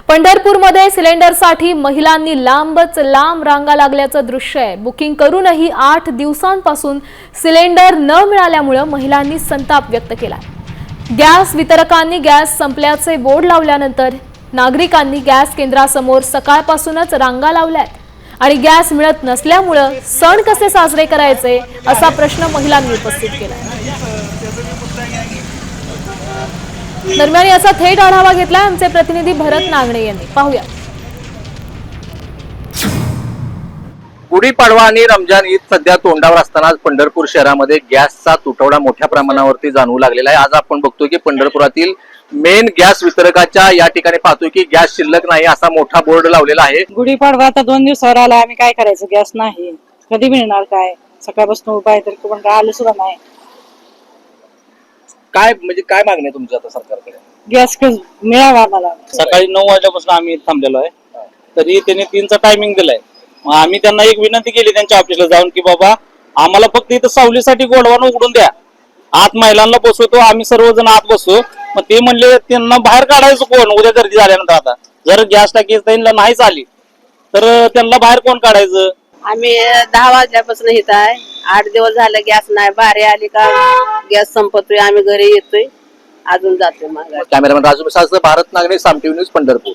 पंढरपूरमध्ये सिलेंडरसाठी महिलांनी लांबच लांब रांगा लागल्याचं दृश्य आहे। बुकिंग करूनही 8 दिवसांपासून सिलेंडर न मिळाल्यामुळे महिलांनी संताप व्यक्त केलाय। गॅस वितरकांनी गॅस संपल्याचे बोर्ड लावल्यानंतर नागरिकांनी गॅस केंद्रासमोर सकाळपासूनच रांगा लावल्यात आणि गॅस मिळत नसल्यामुळे सण कसे साजरे करायचे असा प्रश्न महिलांनी उपस्थित केलाय। दरम्यान याचा थेट आढावा घेतला आमचे प्रतिनिधी भरत नागणे यांनी। पाहूया। गुढीपाडवा आणि रमजान ईद सध्या तोंडावर असताना पंढरपूर शहरामध्ये गॅसचा तुटवडा मोठ्या प्रमाणावरती जाणवू लागलेला आहे। आज आपण बघतोय की पंढरपुरातील मेन गॅस वितरकाच्या या ठिकाणी पाहतोय की गॅस शिल्लक नाही असा मोठा बोर्ड लावलेला आहे। गुढीपाडवा आता 2 दिवसावर आला, आम्ही काय करायचं? गॅस नाही, कधी मिळणार? काय सकाळपासून उभा आहे तरी पण काय आलं सुद्धा नाही। काय म्हणजे काय मागणी आहे तुमची आता सरकारकडे? गॅस मिळावा आम्हाला। सकाळी 9 वाजल्यापासून आम्ही थांबलेलो आहे, तरी त्यांनी 3चा टायमिंग दिलाय। मग आम्ही त्यांना एक विनंती केली त्यांच्या ऑफिसला जाऊन की बाबा आम्हाला फक्त इथं सावलीसाठी गोडवान उघडून द्या, आत महिलांना बसवतो, आम्ही सर्वजण आत बसू। मग ते म्हणले त्यांना बाहेर काढायचं कोण? उद्या गर्दी झाल्यानंतर आता जर गॅस टाकी त्यांना नाहीच आली तर त्यांना बाहेर कोण काढायचं? आम्ही 10 वाजल्यापासून इथं आहे, 8 दिवस झाले गॅस नाही। बारी आली का गॅस संपतोय, आम्ही घरी येतोय, अजून जातोय माघारी। कॅमेरामॅन राजू मिसाळ, भारत नागणे, साम टीव्ही न्यूज, पंढरपूर।